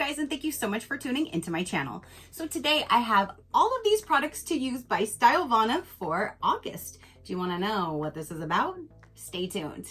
guys, and thank you so much for tuning into my channel. So today I have all of these products to use by STYLEVANA for August. Do you want to know what this is about? Stay tuned.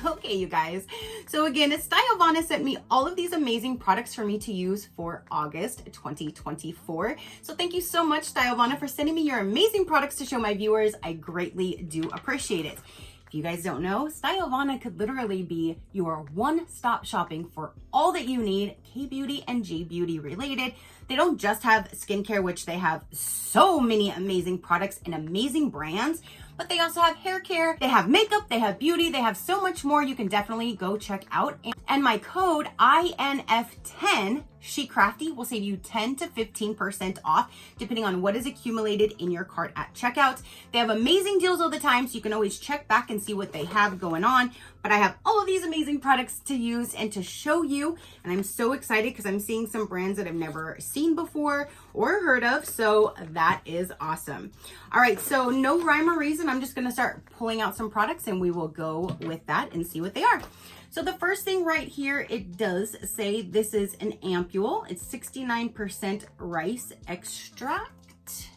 Okay, you guys. So again, STYLEVANA sent me all of these amazing products for me to use for August 2024. So thank you so much, STYLEVANA, for sending me your amazing products to show my viewers. I greatly do appreciate it. If you guys don't know, STYLEVANA could literally be your one-stop shopping for all that you need K-beauty and J-beauty related. They don't just have skincare, which they have so many amazing products and amazing brands, but they also have hair care, they have makeup, they have beauty, they have so much more. You can definitely go check out. And my code INF10 SheCrafty will save you 10 to 15% off depending on what is accumulated in your cart at checkout. They have amazing deals all the time, so you can always check back and see what they have going on. But I have all of these amazing products to use and to show you, and I'm so excited because I'm seeing some brands that I've never seen before or heard of, so that is awesome. All right, so no rhyme or reason, I'm just gonna start pulling out some products and we will go with that and see what they are. So the first thing right here, it does say this is an ampule. It's 69% rice extract.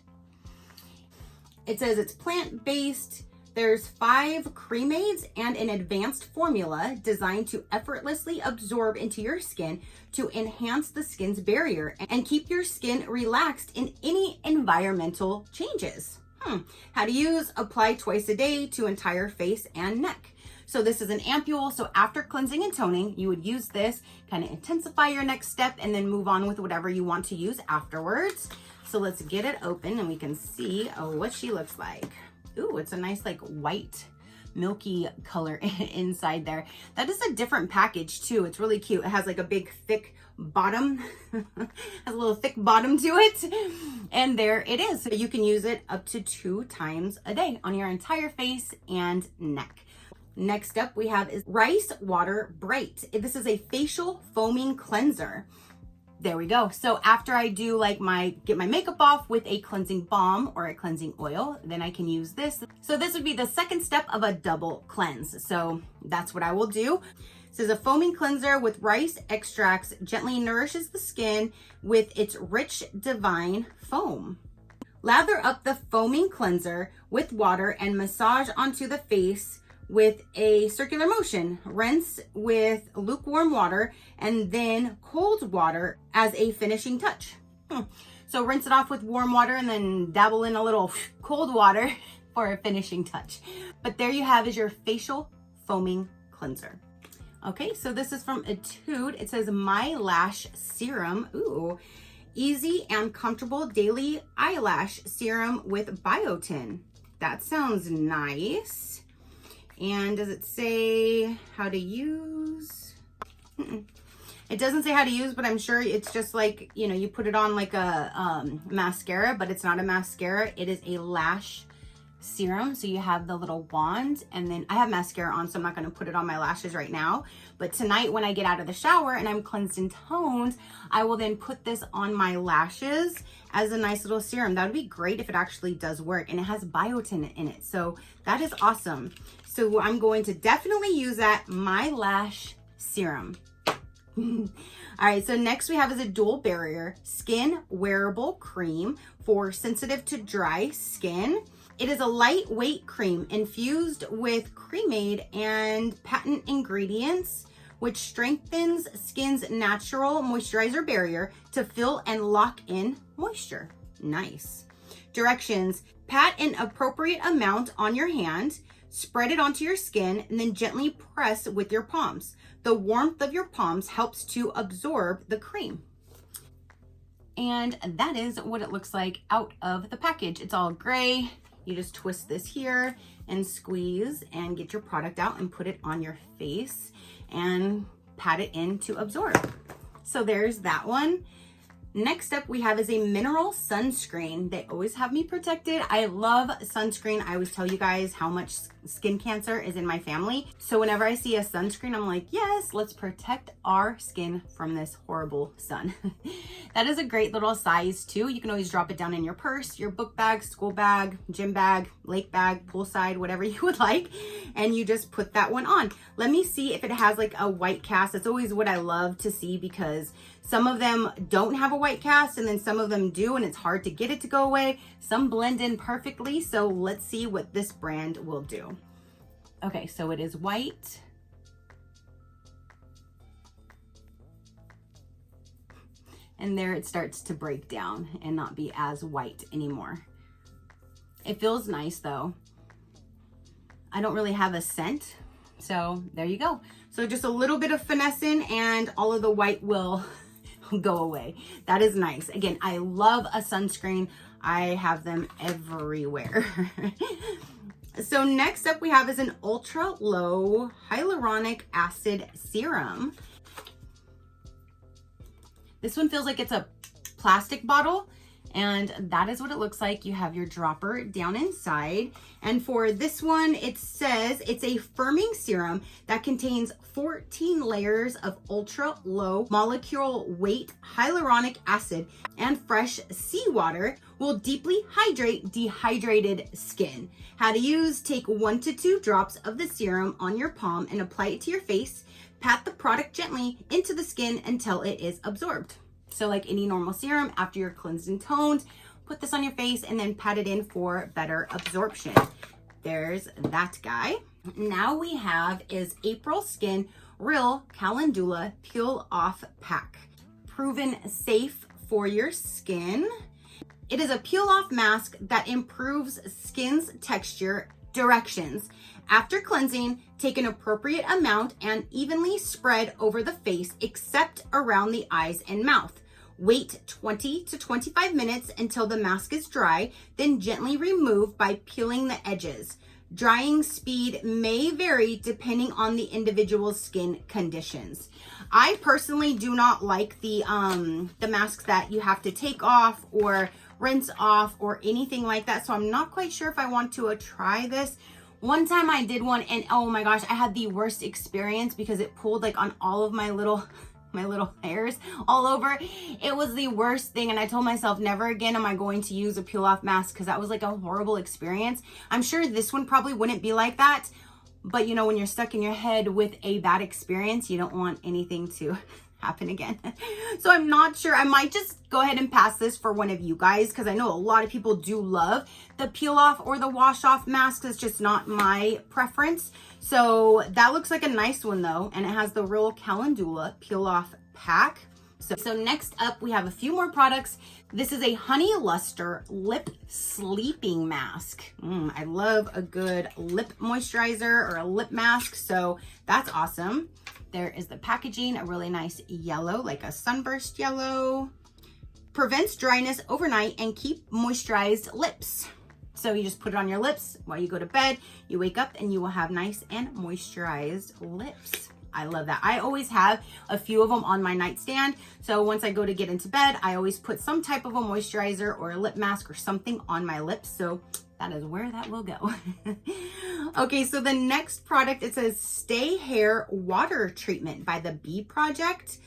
It says it's plant-based. There's 5 cream aids and an advanced formula designed to effortlessly absorb into your skin to enhance the skin's barrier and keep your skin relaxed in any environmental changes. How to use: apply twice a day to entire face and neck. So this is an ampule, so after cleansing and toning, you would use this, kind of intensify your next step, and then move on with whatever you want to use afterwards. So let's get it open and we can see what she looks like. Ooh, it's a nice like white milky color inside there. That is a different package too. It's really cute. It has like a big thick bottom, has a little thick bottom to it. And there it is. So you can use it up to 2 times a day on your entire face and neck. Next up we have is Rice Water Bright. This is a facial foaming cleanser. There we go. So after I do like get my makeup off with a cleansing balm or a cleansing oil, then I can use this. So this would be the second step of a double cleanse. So that's what I will do. This is a foaming cleanser with rice extracts, gently nourishes the skin with its rich divine foam. Lather up the foaming cleanser with water and massage onto the face with a circular motion. Rinse with lukewarm water and then cold water as a finishing touch. So rinse it off with warm water and then dabble in a little cold water for a finishing touch. But there you have is your facial foaming cleanser. Okay, so this is from Etude. It says My Lash Serum. Ooh, easy and comfortable daily eyelash serum with biotin. That sounds nice. And does it say how to use? It doesn't say how to use, but I'm sure it's just like, you know, you put it on like a mascara, but it's not a mascara. It is a lash serum. So you have the little wand, and then I have mascara on, so I'm not going to put it on my lashes right now. But tonight when I get out of the shower and I'm cleansed and toned, I will then put this on my lashes as a nice little serum. That would be great if it actually does work, and it has biotin in it. So that is awesome. So I'm going to definitely use that My Lash Serum. All right, so next we have is a dual barrier skin wearable cream for sensitive to dry skin. It is a lightweight cream infused with cream aid and patent ingredients, which strengthens skin's natural moisturizer barrier to fill and lock in moisture. Nice. Directions: pat an appropriate amount on your hand, spread it onto your skin, and then gently press with your palms. The warmth of your palms helps to absorb the cream. And that is what it looks like out of the package. It's all gray. You just twist this here and squeeze and get your product out and put it on your face and pat it in to absorb. So there's that one. Next up we have is a mineral sunscreen. They always have me protected. I love sunscreen. I always tell you guys how much skin cancer is in my family. So whenever I see a sunscreen, I'm like, yes, let's protect our skin from this horrible sun. That is a great little size too. You can always drop it down in your purse, your book bag, school bag, gym bag, lake bag, poolside, whatever you would like. And you just put that one on. Let me see if it has like a white cast. That's always what I love to see, because some of them don't have a white cast and then some of them do, and it's hard to get it to go away. Some blend in perfectly. So let's see what this brand will do. Okay, so it is white. And there it starts to break down and not be as white anymore. It feels nice though. I don't really have a scent, so there you go. So just a little bit of finessing and all of the white will go away. That is nice. Again, I love a sunscreen. I have them everywhere. So next up we have is an ultra low hyaluronic acid serum. This one feels like it's a plastic bottle, and that is what it looks like. You have your dropper down inside. And for this one, it says it's a firming serum that contains 14 layers of ultra low molecular weight hyaluronic acid and fresh seawater, will deeply hydrate dehydrated skin. How to use: take 1 to 2 drops of the serum on your palm and apply it to your face. Pat the product gently into the skin until it is absorbed. So like any normal serum, after you're cleansed and toned, put this on your face and then pat it in for better absorption. There's that guy. Now we have is April Skin Real Calendula Peel Off Pack. Proven safe for your skin. It is a peel off mask that improves skin's texture. Directions: after cleansing, take an appropriate amount and evenly spread over the face except around the eyes and mouth. Wait 20 to 25 minutes until the mask is dry, then gently remove by peeling the edges. Drying speed may vary depending on the individual's skin conditions. I personally do not like the masks that you have to take off or rinse off or anything like that. So I'm not quite sure if I want to try this. One time I did one and oh my gosh, I had the worst experience because it pulled like on all of my little hairs all over. It was the worst thing. And I told myself never again am I going to use a peel off mask, because that was like a horrible experience. I'm sure this one probably wouldn't be like that. But you know, when you're stuck in your head with a bad experience, you don't want anything to happen again. So I'm not sure. I might just go ahead and pass this for one of you guys, because I know a lot of people do love the peel off or the wash off masks. It's just not my preference. So that looks like a nice one though, and it has the Real Calendula Peel Off Pack. So next up we have a few more products. This is a Honey Luster Lip Sleeping Mask. I love a good lip moisturizer or a lip mask, so that's awesome. There is the packaging, a really nice yellow, like a sunburst yellow. Prevents dryness overnight and keep moisturized lips. So you just put it on your lips while you go to bed. You wake up and you will have nice and moisturized lips. I love that. I always have a few of them on my nightstand. So once I go to get into bed, I always put some type of a moisturizer or a lip mask or something on my lips. So that is where that will go. Okay, so the next product, it says Stay Hair Water Treatment by the Bee Project.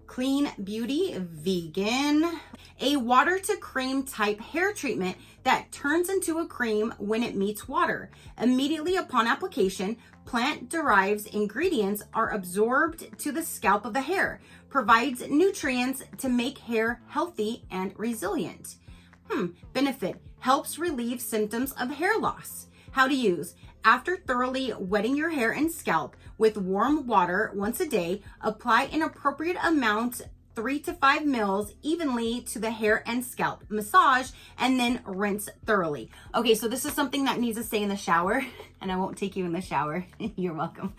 Clean Beauty Vegan. A water to cream type hair treatment that turns into a cream when it meets water. Immediately upon application, plant-derived ingredients are absorbed to the scalp of the hair. Provides nutrients to make hair healthy and resilient. Benefit: helps relieve symptoms of hair loss. How to use: after thoroughly wetting your hair and scalp with warm water once a day, apply an appropriate amount, 3 to 5 mils, evenly to the hair and scalp. Massage and then rinse thoroughly. Okay, so this is something that needs to stay in the shower, and I won't take you in the shower. You're welcome.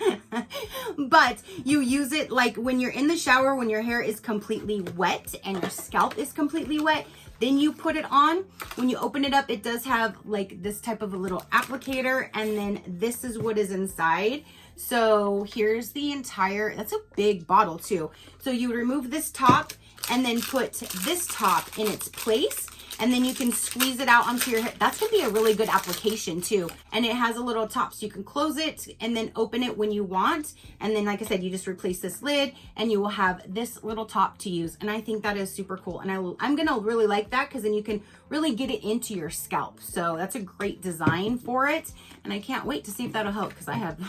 But you use it like when you're in the shower, when your hair is completely wet and your scalp is completely wet. Then you put it on. When you open it up, it does have like this type of a little applicator, and then this is what is inside. So here's the entire, that's a big bottle too. So you remove this top and then put this top in its place. And then you can squeeze it out onto your head. That's gonna be a really good application too. And it has a little top so you can close it and then open it when you want. And then, like I said, you just replace this lid and you will have this little top to use. And I think that is super cool. And I'm gonna really like that because then you can really get it into your scalp. So that's a great design for it. And I can't wait to see if that'll help because I have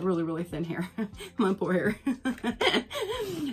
really, really thin hair. My poor hair.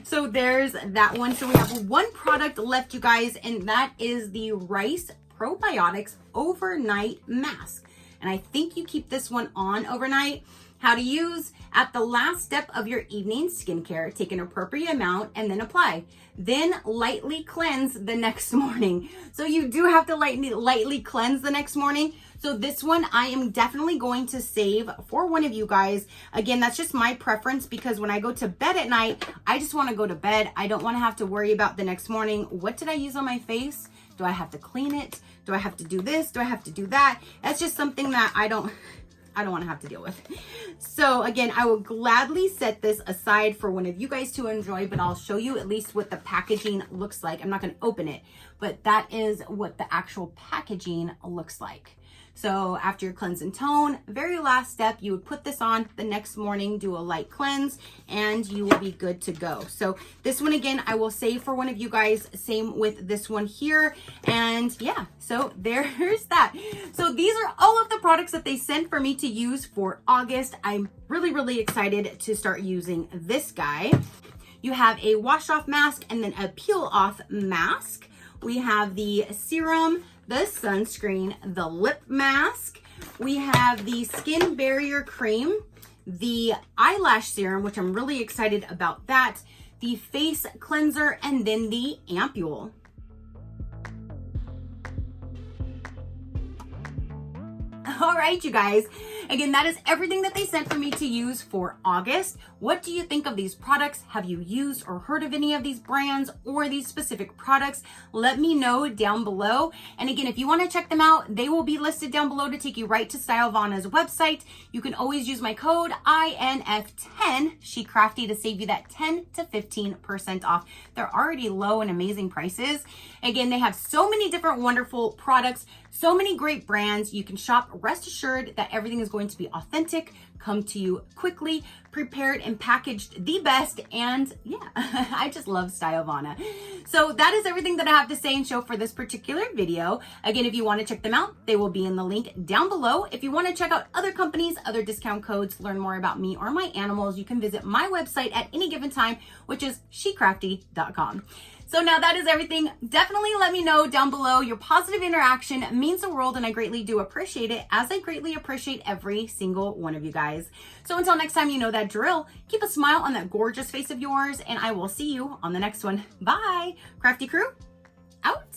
So there's that one. So we have one product left, you guys, and that is the Rice Probiotics Overnight Mask. And I think you keep this one on overnight. How to use: at the last step of your evening skincare, take an appropriate amount and then apply. Then lightly cleanse the next morning. So you do have to lightly cleanse the next morning. So this one I am definitely going to save for one of you guys. Again, that's just my preference because when I go to bed at night, I just want to go to bed. I don't want to have to worry about the next morning. What did I use on my face? Do I have to clean it? Do I have to do this? Do I have to do that? That's just something that I don't want to have to deal with. So again, I will gladly set this aside for one of you guys to enjoy, but I'll show you at least what the packaging looks like. I'm not going to open it, but that is what the actual packaging looks like. So after your cleanse and tone, very last step, you would put this on the next morning, do a light cleanse, and you will be good to go. So this one, again, I will save for one of you guys. Same with this one here. And yeah, so there's that. So these are all of the products that they sent for me to use for August. I'm really, really excited to start using this guy. You have a wash off mask and then a peel off mask. We have the serum, the sunscreen, the lip mask. We have the skin barrier cream, the eyelash serum, which I'm really excited about that, the face cleanser, and then the ampule. All right, you guys. Again, that is everything that they sent for me to use for August. What do you think of these products? Have you used or heard of any of these brands or these specific products? Let me know down below. And again, if you want to check them out, they will be listed down below to take you right to STYLEVANA's website. You can always use my code INF10 SheCrafty to save you that 10 to 15% off. They're already low and amazing prices. Again, they have so many different wonderful products, so many great brands. You can shop. Rest assured that everything is going to be authentic, come to you quickly, prepared and packaged the best. And yeah, I just love STYLEVANA. So that is everything that I have to say and show for this particular video. Again, if you want to check them out, they will be in the link down below. If you want to check out other companies, other discount codes, learn more about me or my animals, you can visit my website at any given time, which is SheCrafty.com. So now that is everything. Definitely let me know down below. Your positive interaction means the world, and I greatly do appreciate it, as I greatly appreciate every single one of you guys. So until next time, you know that drill. Keep a smile on that gorgeous face of yours, and I will see you on the next one. Bye. Crafty crew, out.